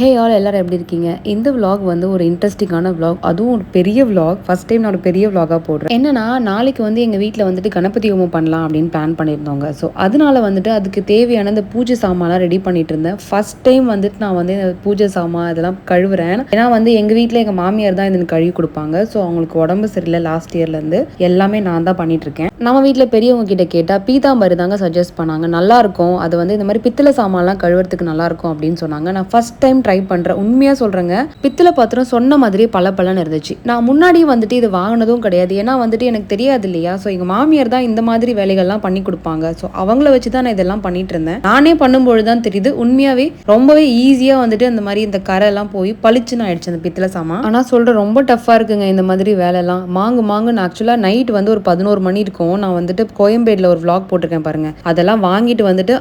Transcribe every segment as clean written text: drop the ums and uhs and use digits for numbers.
Hey all எல்லாரும் எப்படி இருக்கீங்க? இந்த விலாக் வந்து ஒரு இன்ட்ரெஸ்டிங்கான விலாக். அதுவும் ஒரு பெரிய விலாக். ஃபர்ஸ்ட் டைம் நான் ஒரு பெரிய விலாகாக போடுறேன். என்னன்னா நாளைக்கு வந்து எங்கள் வீட்டில் வந்துட்டு கணபதி ஹோமம் பண்ணலாம் அப்படின்னு பிளான் பண்ணியிருந்தோங்க. ஸோ அதனால வந்துட்டு அதுக்கு தேவையான இந்த பூஜை சாமான்லாம் ரெடி பண்ணிட்டு இருந்தேன். ஃபர்ஸ்ட் டைம் வந்துட்டு நான் வந்து இந்த பூஜை சாமான் இதெல்லாம் கழுவுறேன். ஏன்னா வந்து எங்கள் வீட்டில் எங்கள் மாமியார் தான் இதுன்னு கழுவி கொடுப்பாங்க. ஸோ அவங்களுக்கு உடம்பு சரியில்லை லாஸ்ட் இயர்லேருந்து. எல்லாமே நான் தான் பண்ணிட்டு இருக்கேன். நம்ம வீட்டில் பெரியவங்க கிட்ட கேட்டால் பீதாம்பரி தாங்க சஜஸ்ட் பண்ணாங்க. நல்லா இருக்கும், அது வந்து இந்த மாதிரி பித்தளை சாமான்லாம் கழுவுறதுக்கு நல்லா இருக்கும் அப்படின்னு சொன்னாங்க. நான் ஃபர்ஸ்ட் டைம் ட்ரை பண்றேன். உண்மையா சொல்றேங்க, பித்தளை பாத்திரம் சொன்ன மாதிரியே பளபளன்னு இருந்துச்சு. நான் முன்னாடி வந்துட்டு இது வாங்கினதும் கிடையாது. ஏன்னா வந்துட்டு எனக்கு தெரியாது இல்லையா. ஸோ எங்க மாமியார் தான் இந்த மாதிரி வேலைகள்லாம் பண்ணி கொடுப்பாங்க. ஸோ அவங்கள வச்சு தான் நான் இதெல்லாம் பண்ணிட்டு இருந்தேன். நானே பண்ணும்பொழுது தான் தெரியுது உண்மையாவே ரொம்பவே ஈஸியா வந்துட்டு அந்த மாதிரி இந்த கரை எல்லாம் போய் பளிச்சுன்னு ஆயிடுச்சு அந்த பித்தளை சாமான். ஆனா சொல்ற ரொம்ப டஃபா இருக்குங்க இந்த மாதிரி வேலைலாம். மாங்குன்னு ஆக்சுவலா நைட் வந்து ஒரு 11 மணி இருக்கும். நான் வந்துட்டு கோயம்பேடுல ஒரு vlog போட்டிருக்கேன் பாருங்க. அதெல்லாம் வாங்கிட்டு வந்துட்டு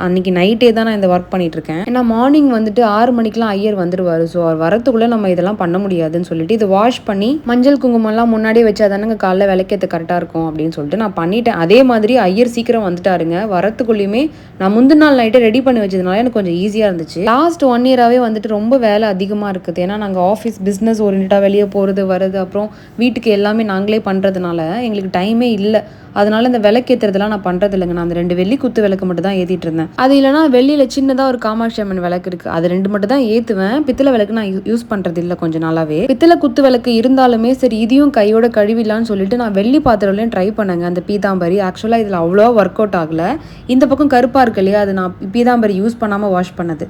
அன்னைக்கு நைட்டே தான் நான் இந்த ஒர்க் பண்ணிட்டு இருக்கேன். ஏன்னா மார்னிங் வந்துட்டு 6 மணிக்கெல்லாம் ஐயர் வந்துருவாரு. ஸோ அவர் வரத்துக்குள்ள நம்ம இதெல்லாம் பண்ண முடியாதுன்னு சொல்லிட்டு இதை வாஷ் பண்ணி மஞ்சள் குங்குமம்லாம் முன்னாடியே வச்சா தானே காலைல விளக்கேற்ற கரெக்டாக இருக்கும் அப்படின்னு சொல்லிட்டு நான் பண்ணிட்டேன். அதே மாதிரி ஐயர் சீக்கிரம் வந்துட்டாருங்க. வரத்துக்குள்ளேயுமே நான் முந்தின நாள் நைட்டே ரெடி பண்ணி வச்சதுனால எனக்கு கொஞ்சம் ஈஸியாக இருந்துச்சு. லாஸ்ட் 1 இயராகவே வந்துட்டு ரொம்ப வேலை அதிகமாக இருக்குது. ஏன்னா நாங்கள் ஆஃபீஸ் பிஸ்னஸ் ஓரியன்டாக வெளியே போகிறது வர்றது, அப்புறம் வீட்டுக்கு எல்லாமே நாங்களே பண்ணுறதுனால எங்களுக்கு டைமே இல்லை. அதனால இந்த விளக்கேற்றுறதுலாம் நான் பண்ணுறது இல்லைங்க. நான் அந்த 2 வெள்ளி குத்து விளக்கு மட்டும் தான் ஏற்றிட்டு இருந்தேன். அது இல்லைனா வெளியில் சின்னதாக ஒரு காமாட்சி அம்மன் விளக்கு இருக்குது, அது 2 மட்டும் தான் ஏற்றுவேன். பித்தளை விளக்கு நான் யூஸ் பண்ணுறது இல்லை கொஞ்ச நாளாகவே. பித்தளை குத்து விளக்கு இருந்தாலுமே சரி இதையும் கையோட கழுவிடலான்னு சொல்லிட்டு நான் வெள்ளி பாத்திரம்லையும் ட்ரை பண்ணேங்க. அந்த பீதாம்பரி ஆக்சுவலாக இதில் அவ்வளோவா ஒர்க் அவுட் ஆகலை. இந்த பக்கம் கருப்பாக இருக்கு இல்லையா, அது நான் பீதாம்பரி யூஸ் பண்ணாமல் வாஷ் பண்ணது.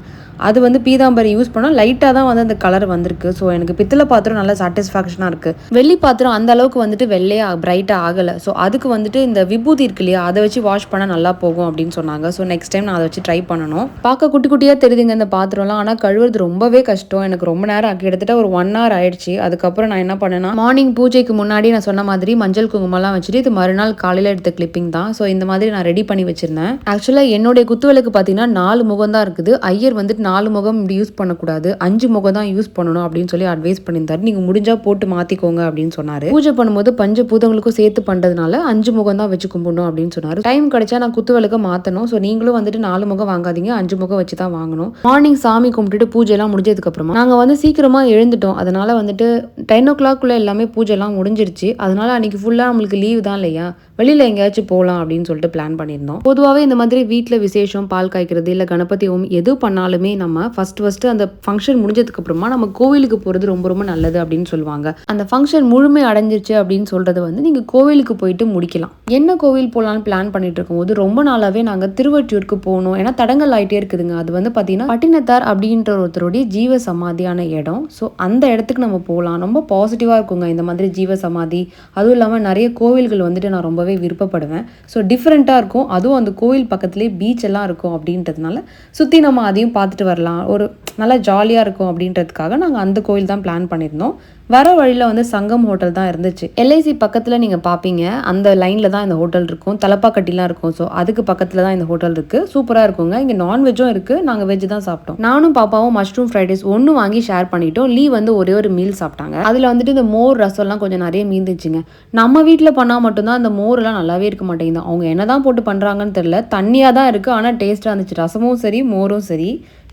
அது வந்து பீதாம்பரி யூஸ் பண்ணால் லைட்டாக தான் வந்து அந்த கலர் வந்திருக்கு. ஸோ எனக்கு பித்தளை பாத்திரம் நல்லா சாட்டிஸ்ஃபேக்ஷனாக இருக்குது. வெள்ளி பாத்திரம் அந்த அளவுக்கு வந்துட்டு வெள்ளையாக பிரைட்டாக ஆகலை. ஸோ அதுக்கு வந்துட்டு இந்த விபூதி இருக்கு இல்லையா, அதை வச்சு வாஷ் பண்ணால் நல்லா போகும் அப்படின்னு சொன்னாங்க. ஸோ நெக்ஸ்ட் டைம் நான் அதை வச்சு ட்ரை பண்ணணும். பார்க்க குட்டி குட்டியாக தெரியுதுங்க இந்த பாத்திரம்லாம். ஆனால் கழுவுறது ரொம்பவே கஷ்டம். எனக்கு ரொம்ப நேரம் கிட்டத்தட்ட ஒரு 1 hour ஆயிடுச்சு. அதுக்கப்புறம் நான் என்ன பண்ணேன்னா மார்னிங் பூஜைக்கு முன்னாடி நான் சொன்ன மாதிரி மஞ்சள் குங்குமம்லாம் வச்சுட்டு இது மறுநாள் காலையில் எடுத்த கிளிப்பிங் தான். ஸோ இந்த மாதிரி நான் ரெடி பண்ணி வச்சிருந்தேன். ஆக்சுவலாக என்னுடைய குத்துவிளக்கு பார்த்தீங்கன்னா 4 முகம் தான் இருக்குது. ஐயர் வந்துட்டு 4 முகம் இப்படி யூஸ் பண்ணக்கூடாது, 5 முகம் தான் யூஸ் பண்ணணும் அப்படின்னு சொல்லி அட்வைஸ் பண்ணியிருந்தாரு. நீங்கள் முடிஞ்சா போட்டு மாற்றிக்கோங்க அப்படின்னு சொன்னார். பூஜை பண்ணும்போது பஞ்ச பூதங்களுக்கும் சேர்த்து பண்ணுறதுனால 5 முகம் தான் வச்சு கும்பிடணும் அப்படின்னு சொன்னார். டைம் கிடைச்சா நான் குத்து விளக்க மாற்றணும். ஸோ நீங்களும் வந்துட்டு 4 முகம் வாங்காதீங்க, 5 முகம் வச்சு தான் வாங்கணும். மார்னிங் சாமி கும்பிட்டுட்டு பூஜைலாம் முடிஞ்சதுக்கு அப்புறமா நாங்கள் வந்து சீக்கிரமாக எழுந்துட்டோம். அதனால வந்துட்டு 10 o'clock எல்லாமே பூஜைலாம் முடிஞ்சிருச்சு. அதனால அன்னைக்கு ஃபுல்லாக நம்மளுக்கு லீவ் தான் இல்லையா, வெளியில் எங்கேயாச்சும் போகலாம் அப்படின்னு சொல்லிட்டு பிளான் பண்ணியிருந்தோம். பொதுவாகவே இந்த மாதிரி வீட்டில் விசேஷம், பால் காய்க்கிறது இல்லை கணபதி ஹோமம் எது பண்ணாலுமே நம்ம ஃபர்ஸ்ட் அந்த ஃபங்க்ஷன் முடிஞ்சதுக்கு அப்புறமா நம்ம கோவிலுக்கு போகிறது ரொம்ப ரொம்ப நல்லது அப்படின்னு சொல்லுவாங்க. அந்த ஃபங்க்ஷன் முழுமை அடைஞ்சிருச்சு அப்படின்னு சொல்றது வந்து நீங்கள் கோவிலுக்கு போயிட்டு முடிக்கலாம். என்ன கோவில் போகலான்னு பிளான் பண்ணிட்டு இருக்கும்போது ரொம்ப நாளாகவே நாங்கள் திருவொற்றியூருக்கு போகணும். ஏன்னா தடங்கள் ஆகிட்டே இருக்குதுங்க. அது வந்து பார்த்தீங்கன்னா பட்டினத்தார் அப்படின்ற ஒருத்தருடைய ஜீவ சமாதியான இடம். ஸோ அந்த இடத்துக்கு நம்ம போகலாம். ரொம்ப பாசிட்டிவாக இருக்குங்க இந்த மாதிரி ஜீவ சமாதி. அதுவும் இல்லாமல் நிறைய கோவில்கள் வந்துட்டு நான் ரொம்பவே விருப்பப்படுவேன். ஸோ டிஃப்ரெண்ட்டாக இருக்கும். அதுவும் அந்த கோவில் பக்கத்துலேயே பீச் எல்லாம் இருக்கும் அப்படின்றதுனால சுற்றி நம்ம அதையும் பார்த்துட்டு வரலாம். ஒரு நல்லா ஜாலியாக இருக்கும் அப்படின்றதுக்காக நாங்கள் அந்த கோவில் தான் பிளான் பண்ணியிருந்தோம். வர வழியில் வந்து சங்கம் ஹோட்டல் தான் இருந்துச்சு. எல்ஐசி பக்கத்தில் நீங்கள் பார்ப்பீங்க, அந்த லைனில் தான் இந்த ஹோட்டல் இருக்கும். தலப்பாக்கட்டிலாம் இருக்கும். ஸோ அதுக்கு பக்கத்தில் தான் இந்த ஹோட்டல் இருக்குது. சூப்பராக இருக்குங்க. இங்கே நான்வெஜ்ஜும் இருக்குது. நாங்கள் வெஜ் தான் சாப்பிட்டோம். நானும் பாப்பாவும் மஷ்ரூம் ஃப்ரைட் ரைஸ் ஒன்று வாங்கி ஷேர் பண்ணிட்டோம். லீ வந்து ஒரே ஒரு மீல் சாப்பிட்டாங்க. அதில் வந்துட்டு இந்த மோர் ரசம்லாம் கொஞ்சம் நிறைய மீந்துச்சுங்க. நம்ம வீட்டில் பண்ணால் மட்டும்தான் அந்த மோரெல்லாம் நல்லாவே இருக்க மாட்டேங்குது. அவங்க என்ன தான் போட்டு பண்ணுறாங்கன்னு தெரியல, தண்ணியாக தான் இருக்குது. ஆனால் டேஸ்ட்டாக இருந்துச்சு. ரசமும் சரி மோரும் சரி.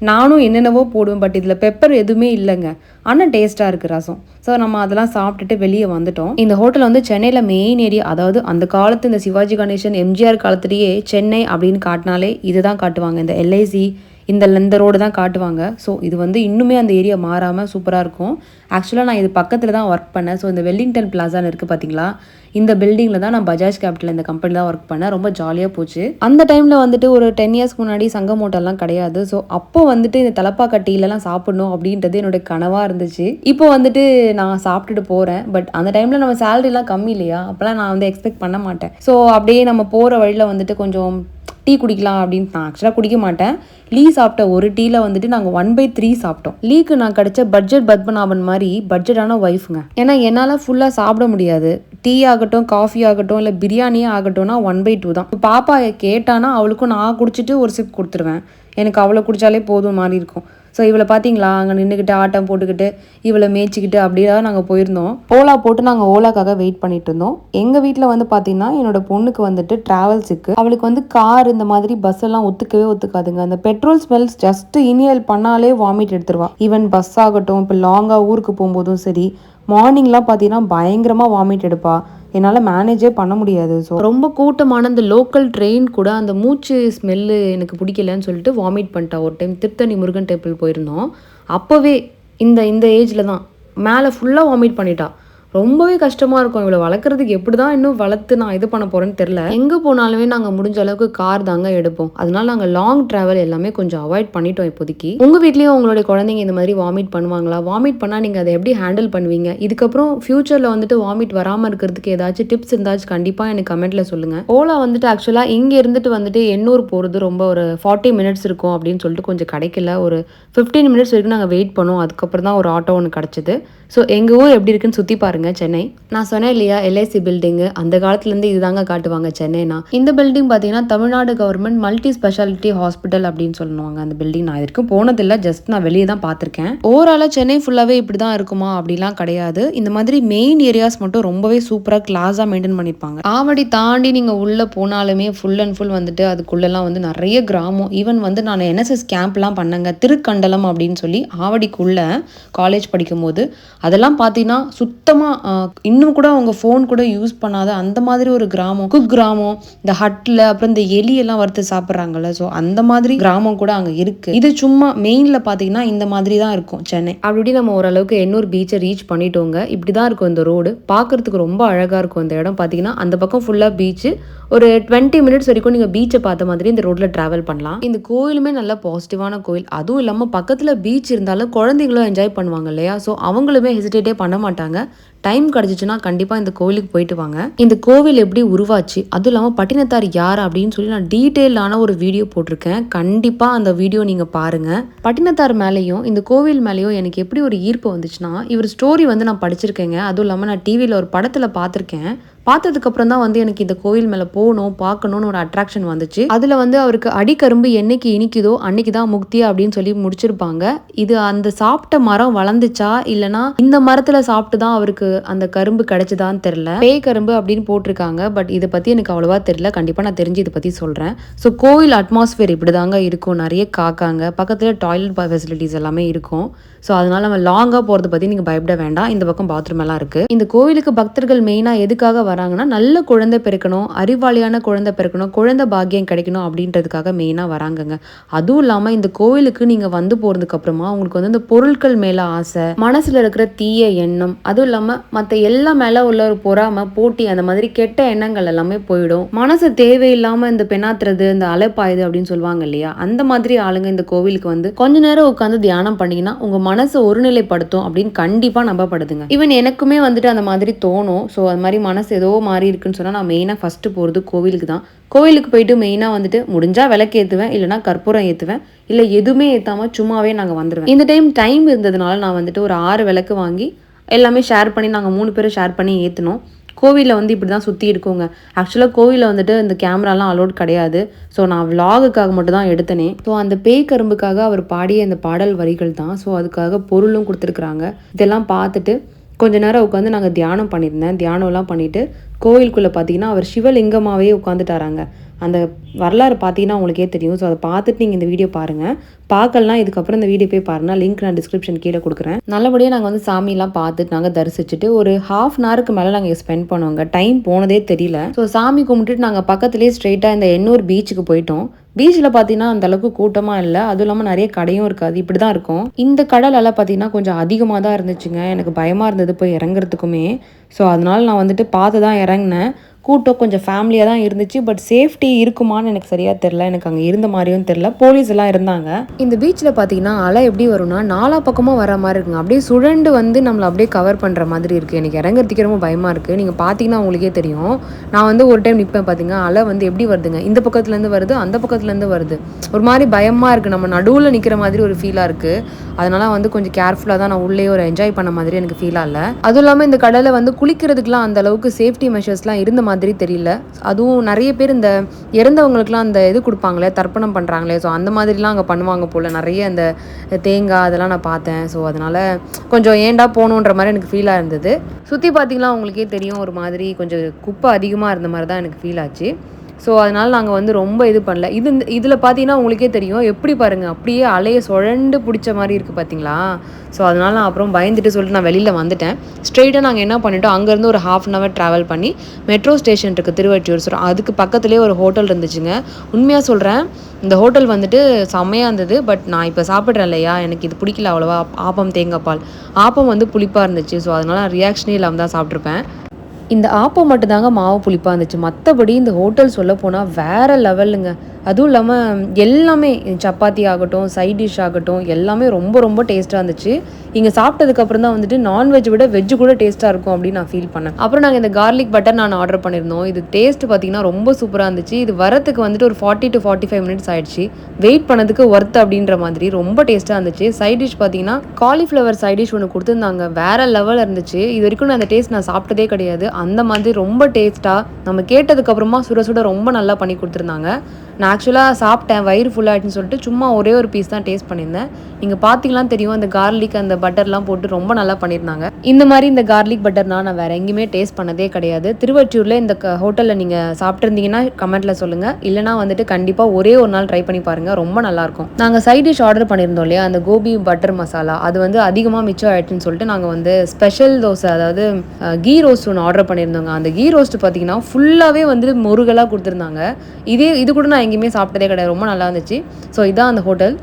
நானும் என்னென்னவோ போடுவேன், பட் இதில் பெப்பர் எதுவுமே இல்லைங்க. ஆனால் டேஸ்ட்டாக இருக்குது ரசம். ஸோ நம்ம அதெல்லாம் சாப்பிட்டுட்டு வெளியே வந்துட்டோம். இந்த ஹோட்டல் வந்து சென்னையில் மெயின் ஏரியா. அதாவது அந்த காலத்து இந்த சிவாஜி கணேசன் எம்ஜிஆர் காலத்துலேயே சென்னை அப்படின்னு காட்டினாலே இதுதான் காட்டுவாங்க. இந்த எல்ஐசி இந்த ரோடு தான் காட்டுவாங்க. ஸோ இது வந்து இன்னுமே அந்த ஏரியா மாறாமல் சூப்பராக இருக்கும். ஆக்சுவலாக நான் இது பக்கத்தில் தான் ஒர்க் பண்ணேன். ஸோ இந்த வெல்லிங்டன் பிளாசான்னு இருக்குது பார்த்தீங்களா, இந்த பில்டிங்கில் தான் நான் பஜாஜ் கேபிட்டல் இந்த கம்பெனி தான் ஒர்க் பண்ணேன். ரொம்ப ஜாலியாக போச்சு. அந்த டைமில் வந்துட்டு ஒரு 10 இயர்ஸ்க்கு முன்னாடி சங்கம் ஹோட்டல்லாம் கிடையாது. ஸோ அப்போ வந்துட்டு இந்த தலப்பாக்கட்டியிலலாம் சாப்பிடணும் அப்படின்றது என்னோட கனவாக இருந்துச்சு. இப்போ வந்துட்டு நான் சாப்பிட்டுட்டு போகிறேன். பட் அந்த டைமில் நம்ம சேலரிலாம் கம்மி இல்லையா, அப்போலாம் நான் வந்து எக்ஸ்பெக்ட் பண்ண மாட்டேன். ஸோ அப்படியே நம்ம போகிற வழியில் வந்துட்டு கொஞ்சம் டீ குடிக்கலாம் அப்படின்ட்டு நான் ஆக்சுவலாக குடிக்க மாட்டேன். லீ சாப்பிட்ட ஒரு டீயில் வந்துட்டு நாங்கள் 1/3 சாப்பிட்டோம். லீக்கு நான் கிடைச்ச பட்ஜெட் பத்மநாபன் மாதிரி பட்ஜெட்டான ஒய்ஃபுங்க. ஏன்னா என்னால் ஃபுல்லாக சாப்பிட முடியாது. டீ ஆகட்டும், காஃபி ஆகட்டும், இல்லை பிரியாணியே ஆகட்டும்னா 1/2 தான். பாப்பா கேட்டானா அவளுக்கும் நான் குடிச்சிட்டு ஒரு சிப் கொடுத்துருவேன். எனக்கு அவ்வளோ குடித்தாலே போதும் மாதிரி இருக்கும். ஸோ இவளை பார்த்தீங்களா அங்கே நின்றுக்கிட்டு ஆட்டம் போட்டுக்கிட்டு இவளை மேய்ச்சிக்கிட்டு அப்படியே நாங்கள் போயிருந்தோம். ஓலா போட்டு நாங்கள் ஓலாக்காக வெயிட் பண்ணிட்டு இருந்தோம். எங்கள் வீட்டில் வந்து பார்த்தீங்கன்னா என்னோட பொண்ணுக்கு வந்துட்டு ட்ராவல்ஸுக்கு அவளுக்கு வந்து கார் இந்த மாதிரி பஸ் எல்லாம் ஒத்துக்கவே ஒத்துக்காதுங்க. அந்த பெட்ரோல் ஸ்மெல்ஸ் ஜஸ்ட் இனியல் பண்ணாலே வாமிட் எடுத்துருவா. ஈவன் பஸ் ஆகட்டும், இப்போ லாங்காக ஊருக்கு போகும்போதும் சரி, மார்னிங்லாம் பார்த்தீங்கன்னா பயங்கரமாக வாமிட் எடுப்பா. என்னால் மேனேஜே பண்ண முடியாது. ஸோ ரொம்ப கூட்டமான அந்த லோக்கல் ட்ரெயின் கூட அந்த மூச்சு ஸ்மெல்லு எனக்கு பிடிக்கலன்னு சொல்லிட்டு வாமிட் பண்ணிட்டா. ஒரு டைம் திருத்தணி முருகன் டெம்பிள் போயிருந்தோம். அப்போவே இந்த ஏஜில் தான் மேலே ஃபுல்லாக வாமிட் பண்ணிட்டா. ரொம்பவே கஷ்டமாக இருக்கும். இவ்வளோ வளர்க்குறதுக்கு எப்படி தான் இன்னும் வளர்த்து நான் இது பண்ண போகிறேன்னு தெரில. எங்கே போனாலுமே நாங்கள் முடிஞ்ச அளவுக்கு கார் தாங்க எடுப்போம். அதனால நாங்கள் லாங் ட்ராவல் எல்லாமே கொஞ்சம் அவாய்ட் பண்ணிட்டோம் இப்போதைக்கு. உங்கள் வீட்லேயும் உங்களுடைய குழந்தைங்க இந்த மாதிரி வாமிட் பண்ணுவாங்களா? வாமிட் பண்ணால் நீங்கள் அதை எப்படி ஹேண்டில் பண்ணுவீங்க? இதுக்கப்புறம் ஃப்யூச்சரில் வந்துட்டு வாமிட் வராமல் இருக்கிறதுக்கு ஏதாச்சும் டிப்ஸ் இருந்தாச்சும் கண்டிப்பாக எனக்கு கமெண்ட்டில் சொல்லுங்கள். ஓலா வந்துட்டு ஆக்சுவலாக இங்கே இருந்துட்டு வந்துட்டு எண்ணூர் போகிறது ரொம்ப ஒரு 40 மினிட்ஸ் இருக்கும் அப்படின்னு சொல்லிட்டு கொஞ்சம் கிடைக்கல. ஒரு 15 மினிட்ஸ் வரைக்கும் நாங்கள் வெயிட் பண்ணோம். அதுக்கப்புறம் தான் ஒரு ஆட்டோ ஒன்று கிடச்சிது. ஸோ எங்கள் ஊர் எப்படி இருக்குன்னு சுற்றி பாருங்கள். சென்னை நான் சொன்னேன் இல்லையா, எல்ஐசி பில்டிங்கு அந்த காலத்துலேருந்து இதுதாங்க காட்டுவாங்க சென்னைனா. இந்த பில்டிங் பார்த்தீங்கன்னா Tamil Nadu government multi speciality hospital அப்படின்னு சொல்லுவாங்க. அந்த பில்டிங் நான் இதுக்கும் போனதில்லை, ஜஸ்ட் நான் வெளியே தான் பார்த்துருக்கேன். ஓவராலாக சென்னை ஃபுல்லாகவே இப்படி தான் இருக்குமா அப்படிலாம் கிடையாது. இந்த மாதிரி மெயின் ஏரியாஸ் மட்டும் ரொம்பவே சூப்பராக கிளாஸாக மெயின்டைன் பண்ணியிருப்பாங்க. ஆவடி தாண்டி நீங்கள் உள்ளே போனாலுமே ஃபுல் அண்ட் ஃபுல் வந்துட்டு அதுக்குள்ளெல்லாம் வந்து நிறைய கிராமம். ஈவன் வந்து நான் என்எஸ்எஸ் கேம்ப்லாம் பண்ணேங்க, திருக்கண்டலம் அப்படின்னு சொல்லி ஆவடிக்குள்ளே காலேஜ் படிக்கும்போது. அதெல்லாம் பார்த்தீங்கன்னா சுத்தமாக இன்னும் கூட அவங்க ஃபோன் கூட யூஸ் பண்ணாத அந்த மாதிரி ஒரு கிராமம், கிராமம். இந்த ஹட்டில் அப்புறம் இந்த எலியெல்லாம் வறுத்து சாப்பிட்றாங்கல்ல, ஸோ அந்த மாதிரி கிராமம் கூட அங்கே இருக்குது. இது சும்மா மெயினில் பார்த்தீங்கன்னா இந்த மாதிரி தான் இருக்கும் சென்னை. அப்படி நம்ம ஓரளவுக்கு எண்ணூர் பீச்சை ரீச் பண்ணிட்டோங்க. இப்படி தான் இருக்கும் இந்த ரோடு. பார்க்கறதுக்கு ரொம்ப அழகாக இருக்கும் இந்த இடம். பார்த்தீங்கன்னா அந்த பக்கம் ஃபுல்லாக பீச்சு. ஒரு 20 மினிட்ஸ் வரைக்கும் நீங்கள் பீச்சை பார்த்த மாதிரி இந்த ரோட்டில் ட்ராவல் பண்ணலாம். இந்த கோயிலுமே நல்ல பாசிட்டிவான கோயில். அதுவும் இல்லாமல் பக்கத்தில் பீச் இருந்தாலும் குழந்தைங்களும் என்ஜாய் பண்ணுவாங்க இல்லையா, ஸோ அவங்களுமே ஹெசிடேட்டே பண்ண மாட்டாங்க. டைம் கிடச்சிச்சுன்னா கண்டிப்பாக இந்த கோவிலுக்கு போயிட்டு வாங்க. இந்த கோவில் எப்படி உருவாச்சு, அதுவும் இல்லாமல் பட்டினத்தார் யார் அப்படின்னு சொல்லி நான் டீட்டெயிலான ஒரு வீடியோ போட்டிருக்கேன். கண்டிப்பாக அந்த வீடியோ நீங்கள் பாருங்கள். பட்டினத்தார் மேலேயும் இந்த கோவில் மேலேயும் எனக்கு எப்படி ஒரு ஈர்ப்பு வந்துச்சுன்னா, இவர் ஸ்டோரி வந்து நான் படிச்சிருக்கேங்க. அதுவும் இல்லாமல் நான் டிவியில் ஒரு படத்தில் பார்த்துருக்கேன். பார்த்ததுக்கப்புறம் தான் வந்து எனக்கு இந்த கோவில் மேலே போகணும் பார்க்கணும்னு ஒரு அட்ராக்ஷன் வந்துச்சு. அதில் வந்து அவருக்கு அடிக்கரும்பு என்னைக்கு இனிக்குதோ அன்னைக்கு தான் முக்தி அப்படின்னு சொல்லி முடிச்சிருப்பாங்க. இது அந்த சாப்பிட்ட மரம் வளர்ந்துச்சா இல்லைனா இந்த மரத்தில் சாப்பிட்டு தான் அவருக்கு அந்த கரும்பு கிடைச்சதான்னு தெரியல. பேய் கரும்பு அப்படின்னு போட்டிருக்காங்க. பட் இதை பற்றி எனக்கு அவ்வளோவா தெரியல. கண்டிப்பாக நான் தெரிஞ்சு இதை பற்றி சொல்கிறேன். ஸோ கோவில் அட்மாஸ்பியர் இப்படி தாங்க இருக்கும். நிறைய காக்காங்க, பக்கத்தில் டாய்லெட் ஃபெசிலிட்டிஸ் எல்லாமே இருக்கும். ஸோ அதனால நம்ம லாங்காக போகிறத பற்றி நீங்கள் பயப்பட வேண்டாம். இந்த பக்கம் பாத்ரூம் எல்லாம் இருக்குது. இந்த கோவிலுக்கு பக்தர்கள் மெயினாக எதுக்காக வராங்கன்னா, நல்ல குழந்தை பிறக்கணும், அறிவாளியான குழந்தை பிறக்கணும், குழந்தை பாக்கியம் கிடைக்கணும் அப்படின்றதுக்காக மெயினாக வராங்கங்க. அதுவும் இல்லாமல் இந்த கோவிலுக்கு நீங்கள் வந்து போகிறதுக்கு அப்புறமா உங்களுக்கு வந்து இந்த பொருட்கள் மேலே ஆசை, மனசில் இருக்கிற தீய எண்ணம், அதுவும் இல்லாமல் மற்ற எல்லா மேலே உள்ள ஒரு பொறாமை, போட்டி, அந்த மாதிரி கெட்ட எண்ணங்கள் எல்லாமே போயிடும். மனசு தேவையில்லாமல் இந்த பெண்ணாத்துறது, இந்த அலைப்பாயுது அப்படின்னு சொல்லுவாங்க இல்லையா, அந்த மாதிரி ஆளுங்க இந்த கோவிலுக்கு வந்து கொஞ்ச நேரம் உட்காந்து தியானம் பண்ணிங்கன்னா உங்கள் மனசை ஒருநிலைப்படுத்தும் அப்படின்னு கண்டிப்பாக நம்பப்படுதுங்க. ஈவன் எனக்குமே வந்துட்டு அந்த மாதிரி தோணும். ஸோ அது மாதிரி மனசு ஏதோ மாறி இருக்குன்னு சொன்னால் நான் மெயினாக ஃபஸ்ட்டு போகிறது கோவிலுக்கு தான். கோவிலுக்கு போயிட்டு மெயினாக வந்துட்டு முடிஞ்சால் விளக்கு ஏற்றுவேன், இல்லைனா கற்பூரம் ஏற்றுவேன், இல்லை எதுவுமே ஏற்றாமல் சும்மாவே நாங்கள் வந்துடுவேன். இந்த டைம் இருந்ததுனால நான் வந்துட்டு ஒரு 6 விளக்கு வாங்கி எல்லாமே ஷேர் பண்ணி நாங்கள் 3 பேரும் ஷேர் பண்ணி ஏற்றினோம். கோவிலில் வந்து இப்படி தான் சுற்றி இருக்குங்க. ஆக்சுவலாக கோவிலில் வந்துட்டு இந்த கேமராலாம் அலோட் கிடையாது. ஸோ நான் விலாகுக்காக மட்டும் தான் எடுத்தனே. ஸோ அந்த பேய் கரும்புக்காக அவர் பாடிய அந்த பாடல் வரிகள் தான். ஸோ அதுக்காக பொருளும் கொடுத்துருக்குறாங்க. இதெல்லாம் பார்த்துட்டு கொஞ்ச நேரம் உட்காந்து நாங்கள் தியானம் பண்ணியிருந்தேன். தியானம்லாம் பண்ணிவிட்டு கோவிலுக்குள்ளே பார்த்தீங்கன்னா அவர் சிவலிங்கமாகவே உட்காந்துட்டாராங்க. அந்த வரலாறு பார்த்தீங்கன்னா உங்களுக்கே தெரியும். ஸோ அதை பார்த்துட்டு நீங்கள் இந்த வீடியோ பாருங்கள். பார்க்கலாம், இதுக்கப்புறம் இந்த வீடியோ போய் பாருங்கள். லிங்க் நான் டிஸ்கிரிப்ஷன் கீழே கொடுக்குறேன். நல்லபடியாக நாங்கள் வந்து சாமியெல்லாம் பார்த்துட்டு நாங்கள் தரிசிச்சுட்டு ஒரு 1/2 ஹவருக்கு மேலே நாங்கள் ஸ்பெண்ட் பண்ணுவோங்க. டைம் போனதே தெரியல. ஸோ சாமி கும்பிட்டுட்டு நாங்கள் பக்கத்துலேயே ஸ்ட்ரெயிட்டாக இந்த எண்ணூர் பீச்சுக்கு போயிட்டோம். பீச்சில் பார்த்தீங்கன்னா அந்த அளவுக்கு கூட்டமாக இல்லை, அதுவும் இல்லாமல் நிறைய கடையும் இருக்காது, இப்படி தான் இருக்கும். இந்த கடலெல்லாம் பார்த்தீங்கன்னா கொஞ்சம் அதிகமாக தான் இருந்துச்சுங்க. எனக்கு பயமாக இருந்தது போய் இறங்குறதுக்குமே. ஸோ அதனால நான் வந்துட்டு பார்த்து தான் இறங்கினேன். கூட்டம் கொஞ்சம் ஃபேமிலியாக தான் இருந்துச்சு. பட் சேஃப்டி இருக்குமான்னு எனக்கு சரியாக தெரில. எனக்கு அங்கே இருந்த மாதிரியும் தெரில. போலீஸ் எல்லாம் இருந்தாங்க. இந்த பீச்சில் பார்த்தீங்கன்னா அலை எப்படி வரும்னா 4 பக்கமும் வர மாதிரி இருக்குங்க. அப்படியே சுழண்டு வந்து நம்மளை அப்படியே கவர் பண்ணுற மாதிரி இருக்குது. எனக்கு இறங்குறதுக்கே ரொம்ப பயமாக இருக்குது. நீங்கள் பார்த்தீங்கன்னா உங்களுக்கே தெரியும். நான் வந்து ஒரு டைம் நிற்பேன் பார்த்தீங்கன்னா, அலை வந்து எப்படி வருதுங்க, இந்த பக்கத்துலேருந்து வருது, அந்த பக்கத்துலேருந்து வருது. ஒரு மாதிரி பயமாக இருக்குது. நம்ம நடுவில் நிற்கிற மாதிரி ஒரு ஃபீலாக இருக்குது. அதனால வந்து கொஞ்சம் கேர்ஃபுல்லாக தான் நான் உள்ளே ஒரு என்ஜாய் பண்ண மாதிரி எனக்கு ஃபீலாக இல்லை. அதுவும் இல்லாமல் இந்த கடலை வந்து குளிக்கிறதுக்குலாம் அந்த அளவுக்கு சேஃப்டி மெஷர்ஸ்லாம் இருந்த மாதிரி தெரியல. அதுவும் நிறைய பேர் இந்த இறந்தவங்களுக்குலாம் அந்த இது கொடுப்பாங்களே, தர்ப்பணம் பண்ணுறாங்களே, ஸோ அந்த மாதிரிலாம் அங்கே பண்ணுவாங்க போல். நிறைய அந்த தேங்காய் அதெல்லாம் நான் பார்த்தேன். ஸோ அதனால் கொஞ்சம் ஏன்டா போகணுன்ற மாதிரி எனக்கு ஃபீலாக இருந்தது. சுற்றி பார்த்திங்கன்னா உங்களுக்கே தெரியும், ஒரு மாதிரி கொஞ்சம் குப்பை அதிகமாக இருந்த மாதிரி தான் எனக்கு ஃபீல் ஆச்சு. ஸோ அதனால் நாங்கள் வந்து ரொம்ப இது பண்ணல. இதில் பார்த்தீங்கன்னா உங்களுக்கே தெரியும் எப்படி பாருங்கள், அப்படியே அலையை சுழண்டு பிடிச்ச மாதிரி இருக்குது பார்த்தீங்களா. ஸோ அதனால் நான் அப்புறம் பயந்துட்டு சொல்லிட்டு நான் வெளியில் வந்துட்டேன். ஸ்ட்ரெயிட்டாக நாங்கள் என்ன பண்ணிட்டோம், அங்கேருந்து ஒரு 1/2 hour ட்ராவல் பண்ணி மெட்ரோ ஸ்டேஷன் இருக்குது திருவொற்றியூர். ஸோ அதுக்கு பக்கத்துலேயே ஒரு ஹோட்டல் இருந்துச்சுங்க. உண்மையாக சொல்கிறேன், இந்த ஹோட்டல் வந்துட்டு செம்மையாக இருந்தது. பட் நான் இப்போ சாப்பிட்றேன் இல்லையா, எனக்கு இது பிடிக்கல அவ்வளோவா. ஆப்பம் தேங்காய் பால் ஆப்பம் வந்து புளிப்பாக இருந்துச்சு. ஸோ அதனால் ரியாக்ஷனே இல்லாமல் தான் சாப்பிட்ருப்பேன். இந்த ஆப்பம் மட்டும்தாங்க மாவு புளிப்பாக இருந்துச்சு. மற்றபடி இந்த ஹோட்டல் சொல்ல போனால் வேறு லெவலுங்க. அதுவும் இல்லாமல் எல்லாமே சப்பாத்தி ஆகட்டும், சைட் டிஷ் ஆகட்டும், எல்லாமே ரொம்ப ரொம்ப டேஸ்ட்டாக இருந்துச்சு. இங்கே சாப்பிட்டதுக்கப்புறம் தான் வந்துட்டு நான்வெஜ் விட வெஜ்ஜு கூட டேஸ்ட்டாக இருக்கும் அப்படின்னு நான் ஃபீல் பண்ணேன். அப்புறம் நாங்கள் இந்த கார்லிக் பட்டர் நான் ஆர்டர் பண்ணியிருந்தோம். இது டேஸ்ட் பார்த்திங்கன்னா ரொம்ப சூப்பராக இருந்துச்சு. இது வரத்துக்கு வந்துட்டு ஒரு 40 to 45 minutes ஆயிடுச்சு. வெயிட் பண்ணதுக்கு ஒர்த் அப்படின்ற மாதிரி ரொம்ப டேஸ்ட்டாக இருந்துச்சு. சைட் டிஷ் பார்த்தீங்கன்னா காலிஃப்ளவர் சைட் டிஷ் ஒன்று கொடுத்துருந்தாங்க. வேறு லெவலில் இருந்துச்சு. இது வரைக்கும் நான் அந்த டேஸ்ட் நான் சாப்பிட்டதே கிடையாது. அந்த மாதிரி ரொம்ப டேஸ்ட்டாக நம்ம கேட்டதுக்கப்புறமா சுட சுட ரொம்ப நல்லா பண்ணி கொடுத்துருந்தாங்க. நான் ஆக்சுவலாக சாப்பிட்டேன், வயிறு ஃபுல்லாகிடுன்னு சொல்லிட்டு சும்மா ஒரே ஒரு பீஸ் தான் டேஸ்ட் பண்ணியிருந்தேன். நீங்கள் பார்த்தீங்கன்னா தெரியும், அந்த கார்லிக் அந்த பட்டர்லாம் போட்டு ரொம்ப நல்லா பண்ணியிருந்தாங்க. இந்த மாதிரி இந்த கார்லிக் பட்டர்னா நான் வேறு எங்கேயுமே டேஸ்ட் பண்ணதே கிடையாது. திருவொற்றியூரில் இந்த ஹோட்டலில் நீங்கள் சாப்பிட்ருந்தீங்கன்னா கமெண்ட்டில் சொல்லுங்கள். இல்லைனா வந்துட்டு கண்டிப்பாக ஒரே ஒரு நாள் ட்ரை பண்ணி பாருங்கள், ரொம்ப நல்லாயிருக்கும். நாங்கள் சைட் டிஷ் ஆர்டர் பண்ணியிருந்தோம் இல்லையா, அந்த கோபி பட்டர் மசாலா, அது வந்து அதிகமாக மிச்சம் ஆயிடுச்சுன்னு சொல்லிட்டு நாங்கள் வந்து ஸ்பெஷல் தோசை, அதாவது கீ ரோஸ்ட் ஒன்று ஆர்டர் பண்ணியிருந்தோங்க. அந்த கீ ரோஸ்ட் பார்த்தீங்கன்னா ஃபுல்லாகவே வந்து முருகலாக கொடுத்துருந்தாங்க. இது கூட நான் எங்கேயுமே சாப்பிட்டதே கிடையாது. ரொம்ப நல்லா இருந்துச்சு. ஸோ இதான் அந்த ஹோட்டல்.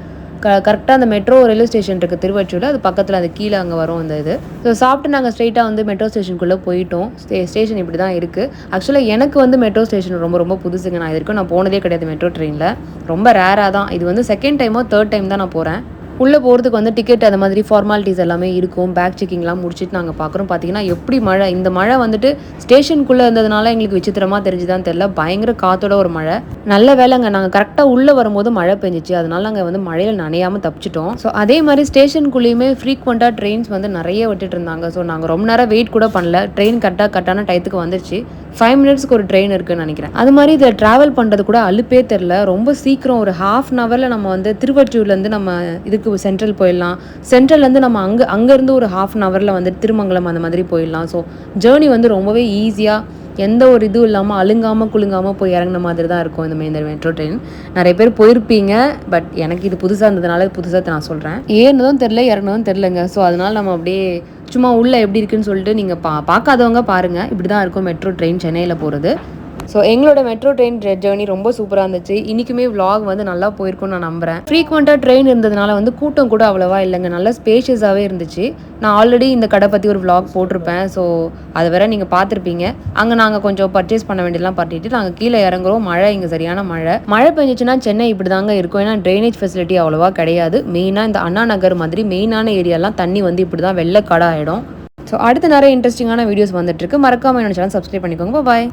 கரெக்டாக அந்த மெட்ரோ ரயில்வே ஸ்டேஷன் இருக்குது திருவொற்றியூரில். அது பக்கத்தில் அந்த கீழே அங்கே வரும் அந்த இது. ஸோ சாப்பிட்டு நாங்கள் ஸ்ட்ரெயிட்டாக வந்து மெட்ரோ ஸ்டேஷனுக்குள்ளே போயிட்டோம். ஸ்டேஷன் இப்படி தான் இருக்குது. ஆக்சுவலாக எனக்கு வந்து மெட்ரோ ஸ்டேஷன் ரொம்ப ரொம்ப புதுசுங்க. நான் இது வரைக்கும் நான் போனதே கிடையாது மெட்ரோ ட்ரெயினில். ரொம்ப ரேராக தான். இது வந்து செகண்ட் டைமோ தேர்ட் டைம் தான் நான் போகிறேன். உள்ளே போகிறதுக்கு வந்து டிக்கெட் அந்த மாதிரி ஃபார்மாலிட்டிஸ் எல்லாமே இருக்கும். பேக் செக்கிங்லாம் முடிச்சுட்டு நாங்கள் பார்க்குறோம். பார்த்தீங்கன்னா எப்படி மழை, இந்த மழை வந்துட்டு ஸ்டேஷனுக்குள்ளே இருந்ததுனால எங்களுக்கு விசித்திரமாக தெரிஞ்சுதான் தெரியல. பயங்கர காற்றோட ஒரு மழை. நல்ல வேலைங்க, நாங்கள் கரெக்டாக உள்ளே வரும்போது மழை பெஞ்சிச்சு. அதனால நாங்கள் வந்து மழையில் நனையாமல் தப்பிச்சிட்டோம். ஸோ அதே மாதிரி ஸ்டேஷனுக்குள்ளேயுமே ஃப்ரீக்வெண்ட்டாக ட்ரெயின்ஸ் வந்து நிறைய விட்டுட்டு இருந்தாங்க. ஸோ நாங்கள் ரொம்ப நேரம் வெயிட் கூட பண்ணல. ட்ரெயின் கரெக்டான டயத்துக்கு வந்துருச்சு. 5 minutesக்கு ஒரு ட்ரெயின் இருக்குன்னு நினைக்கிறேன். அது மாதிரி இதில் ட்ராவல் பண்ணுறது கூட அலுப்பே தெரில. ரொம்ப சீக்கிரம் ஒரு 1/2 hourல நம்ம வந்து திருவொற்றியூர்லேருந்து நம்ம இதுக்கு சென்ட்ரல் போயிடலாம். சென்ட்ரல்லேருந்து நம்ம அங்கேருந்து ஒரு 1/2 hourல வந்து திருமங்கலம் அந்த மாதிரி போயிடலாம். ஸோ ஜேர்னி வந்து ரொம்பவே ஈஸியாக, எந்த ஒரு இதுவும் இல்லாமல் அழுங்காமல் குலுங்காமல் போய் இறங்கின மாதிரி தான் இருக்கும் இந்த மெட்ரோ ட்ரெயின். நிறைய பேர் போயிருப்பீங்க. பட் எனக்கு இது புதுசாக இருந்ததுனால புதுசாக நான் சொல்கிறேன். ஏறினதும் தெரில, இறங்கினதும் தெரிலங்க. ஸோ அதனால் நம்ம அப்படியே சும்மா உள்ளே எப்படி இருக்குன்னு சொல்லிட்டு நீங்கள் பார்க்காதவங்க பாருங்கள். இப்படி தான் இருக்கும் மெட்ரோ ட்ரெயின் சென்னையில் போகிறது. ஸோ எங்களோட மெட்ரோ ட்ரெயின் ஜேர்னி ரொம்ப சூப்பராக இருந்துச்சு. இன்றைக்குமே vlog வந்து நல்லா போயிருக்கும்னு நான் நம்புகிறேன். ஃப்ரீக்வெண்ட்டாக ட்ரெயின் இருந்ததுனால வந்து கூட்டம் கூட அவ்வளோவா இல்லைங்க. நல்லா ஸ்பேஷியஸாகவே இருந்துச்சு. நான் ஆல்ரெடி இந்த கடை பற்றி ஒரு vlog போட்டிருப்பேன். ஸோ அது வேற நீங்கள் பார்த்துருப்பீங்க. அங்கே நாங்கள் கொஞ்சம் பர்ச்சேஸ் பண்ண வேண்டியதெல்லாம் பண்ணிட்டு நாங்கள் கீழே இறங்குறோம். மழை இங்கே சரியான மழை பெஞ்சிச்சுன்னா சென்னை இப்படி தாங்க இருக்கும். ஏன்னா ட்ரைனேஜ் ஃபெசிலிட்டி அவ்வளோவா கிடையாது. மெயினாக இந்த அண்ணா நகர் மாதிரி மெயினான ஏரியாலாம் தண்ணி வந்து இப்படி தான் வெள்ளக்காடாக ஆகிடும். ஸோ அடுத்து நிறைய இன்ட்ரெஸ்டிங்கான வீடியோஸ் வந்துட்டுருக்கு. மறக்காமல் என்னோட சேனல் சப்ஸ்கிரைப் பண்ணிக்கோங்க. பாய்.